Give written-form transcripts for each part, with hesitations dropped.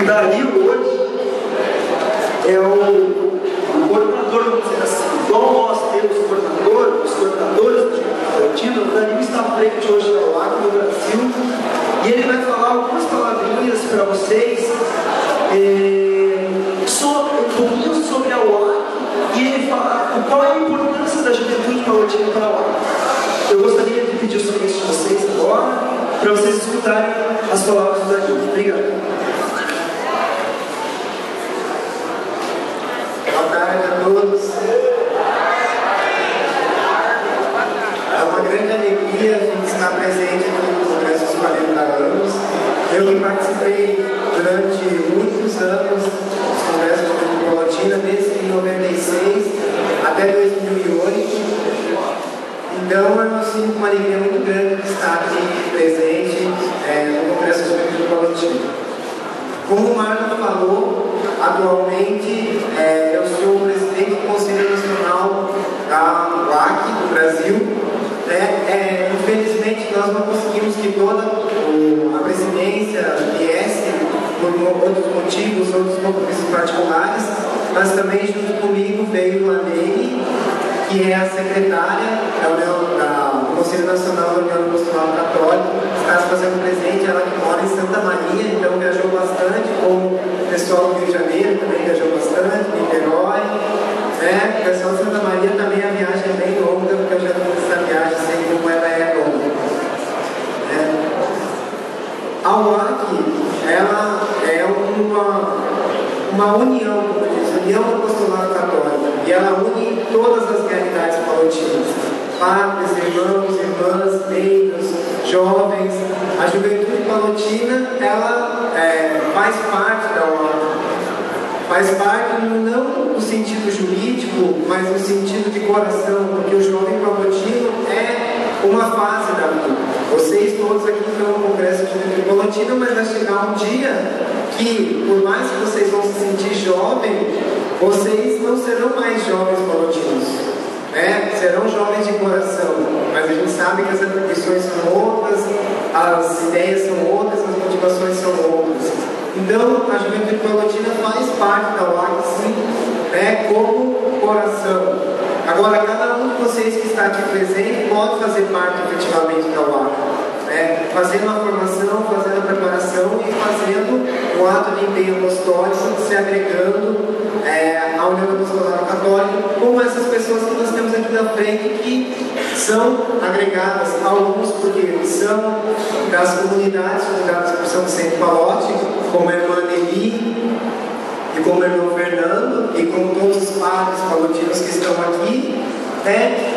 Dario hoje é o coordenador, vamos dizer assim. Igual nós temos os coordenadores de rotina, o Dario está à frente hoje da UAC no Brasil e ele vai falar algumas palavrinhas para vocês um pouquinho sobre a UAC e ele falar qual é a importância da juventude palotina para a UAC. Eu gostaria de pedir o silêncio de vocês agora para vocês escutarem as palavras do Dario. Obrigado. Boa tarde a todos. É uma grande alegria a gente estar presente aqui no Congresso dos 40 anos. Eu que participei durante muitos anos dos Congressos de Palotina, desde 1996 até 2008. Então eu sinto uma alegria muito grande de estar aqui presente no Congresso de Palotina. Como o Marlon falou, atualmente eu sou o presidente do Conselho Nacional da UAC do Brasil. Infelizmente nós não conseguimos que toda a presidência viesse por outros motivos, outros compromissos particulares, mas também junto comigo veio a Nery, que é a secretária do Conselho Nacional da União Apostolado Católica, está se fazendo presente, ela que mora em Santa Maria, então viajou bastante, como o pessoal do Rio de Janeiro também viajou bastante, Niterói, o pessoal de Santa Maria também a viagem é bem longa, porque eu já fiz essa viagem, sei como ela é longa. A UAC, ela é uma união, como diz, união do apostolado católico, e ela une todas as realidades palotinas, padres, irmãos, irmãs, leigos, jovens. A juventude palotina, ela faz parte da UAC, faz parte não no sentido jurídico, mas no sentido de coração, porque o jovem palotino é uma fase da vida. Vocês todos aqui estão no Congresso de Juventude Palotina, mas vai chegar um dia que, por mais que vocês vão se sentir jovem, vocês não serão mais jovens palotinos, serão jovens de coração, mas a gente sabe que as ambições são outras, as ideias são outras, as motivações são outras. Então, a juventude palotina faz parte da UAC, sim, como coração. Agora, cada um de vocês que está aqui presente pode fazer parte efetivamente da UAC, fazendo a formação, fazendo a preparação e fazendo o ato de empenho apostólico, se agregando à União Apostolado Católica, como essas pessoas que nós temos aqui na frente, que são agregadas, alguns porque são das comunidades fundadas por São Vicente Palote, como a irmã Nery e como o irmão Fernando, e como todos os padres palotinos que estão aqui,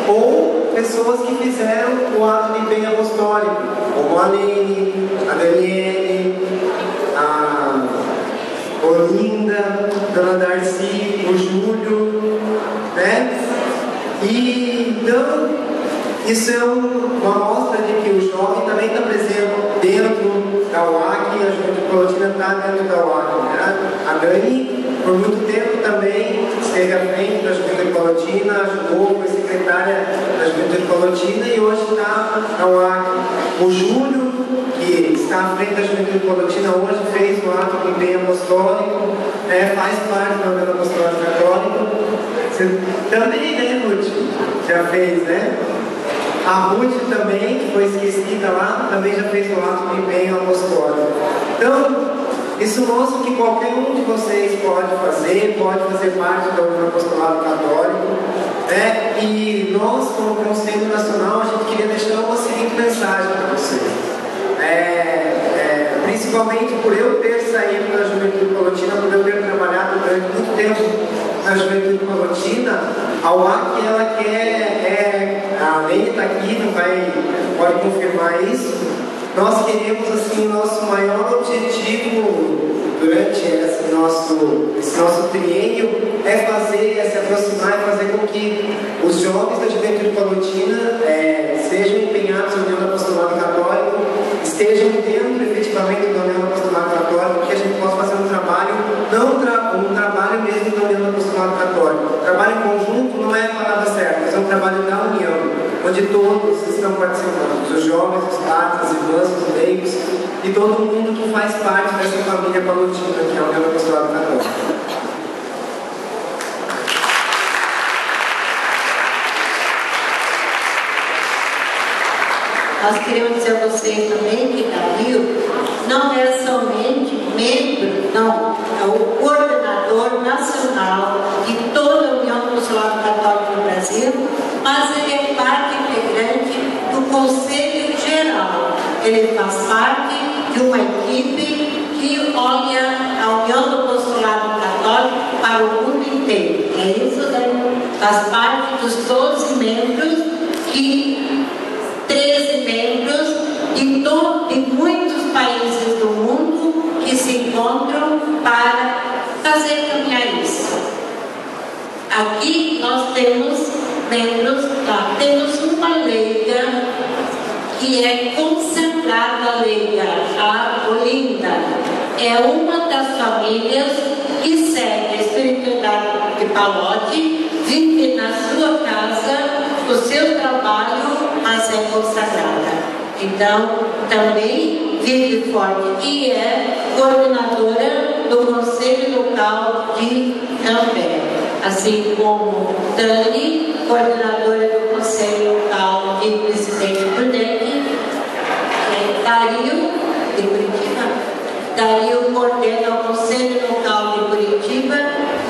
ou pessoas que fizeram o ato de empenho apostólico, como a Nery, a Daniele, a Olinda, Dona Darcy, o Júlio, E então, isso é uma mostra de que o jovem também está presente dentro da UAC, e a juventude palotina está dentro da UAC. A Dani, por muito tempo também, esteve à frente da juventude palotina, ajudou, foi secretária da juventude palotina e hoje está na UAC. O Júlio, que está à frente da juventude palotina, hoje fez o ato de empenho apostólico, faz parte da União Apostolado Católico. Você também, né, Ruth? Já fez, né? A Ruth também, que foi esquecida lá, também já fez o ato de empenho apostólico. Então, isso mostra que qualquer um de vocês pode fazer parte da União Apostolado Católico, E nós, como Conselho Nacional, a gente queria deixar uma seguinte mensagem para vocês. Principalmente por eu ter saído da juventude palotina, por eu ter trabalhado durante muito tempo na juventude palotina, a UAC, ela quer, a Nery está aqui, pode confirmar isso. Nós queremos, assim, o nosso maior objetivo durante esse nosso triênio é se aproximar e fazer com que os jovens da juventude palotina sejam empenhados na União Apostolado Católico, estejam dentro efetivamente da União Apostolado Católico, que a gente possa fazer um trabalho, um trabalho mesmo da União Apostolado Católico. Trabalho em conjunto não é a palavra certa, mas é um trabalho da união. onde todos estão participando, os jovens, os pais, as irmãs, os leigos e todo mundo que faz parte dessa família palotina que é a União do Apostolado Católico. Nós queremos dizer a vocês também que Dario não é somente membro, não, é o coordenador nacional de toda a União do Apostolado Católico no Brasil, mas ele é parte integrante do Conselho Geral. Ele faz parte de uma equipe que olha a União do Apostolado Católico para o mundo inteiro. É isso, né? Faz parte dos 12 membros que 13 membros de muitos países do mundo que se encontram para fazer caminhar isso. Aqui nós temos membros, temos uma leiga que é consagrada leiga, a Olinda. É uma das famílias que segue a espiritualidade de Palote, vive na sua casa, o seu trabalho, mas é consagrada. Então, também vive forte e é coordenadora do Conselho Local de Cambé, assim como Dani, coordenadora do Conselho Local de Presidente Prudente, Dario, de Curitiba. Dario coordena o Conselho Local de Curitiba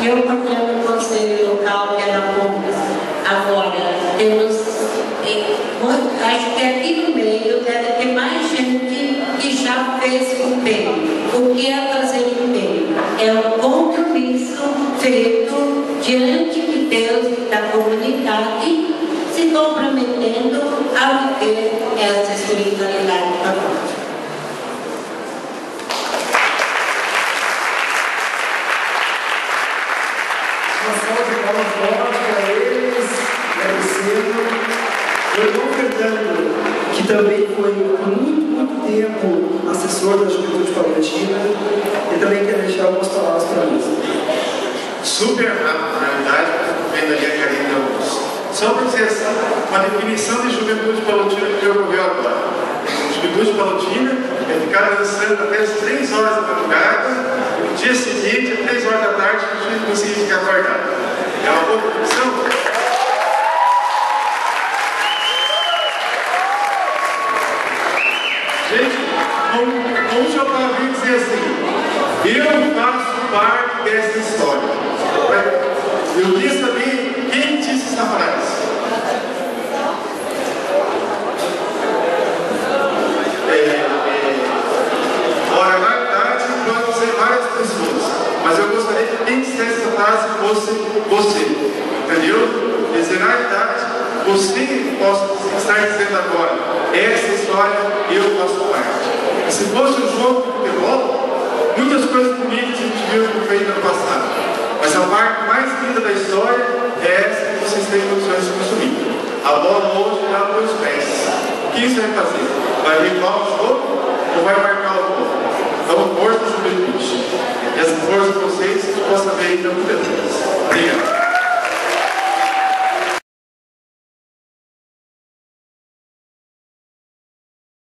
e eu coordeno o Conselho Local de Arapongas. Agora, temos, acho que aqui no meio deve ter mais gente que já fez empenho. O que é fazer empenho? É um compromisso feito diante de Deus e da comunidade, se comprometendo a viver essa espiritualidade católica. Uma salva de palmas forte para eles, agradecendo. O irmão Fernando, que também foi por muito tempo assessor da Juventude Palotina, e também quer deixar algumas palavras para nós. Super rápido, na realidade, vendo ali a carinha de alguns. Só para dizer assim, uma definição de Juventude Palotina que ocorreu agora. Juventude Palotina é ficar dançando até as 3 horas da madrugada, e no dia seguinte, às 3 horas da tarde, a gente conseguir ficar acordado. É uma boa definição? Gente, como o senhor estava vindo dizer assim, eu faço parte dessa história. Eu queria saber quem disse essa frase. Ora, na verdade, pode ser várias pessoas, mas eu gostaria que quem dissesse essa frase fosse você. Entendeu? Quer dizer, na verdade, você possa estar dizendo agora, essa história eu faço parte. E se fosse um jogo de futebol, muitas coisas bonitas a gente viu que foi no passado. Mas a parte mais linda da história é essa que vocês têm condições de consumir. A bola hoje está nos pés. O que isso vai fazer? Vai vir igual o jogo ou vai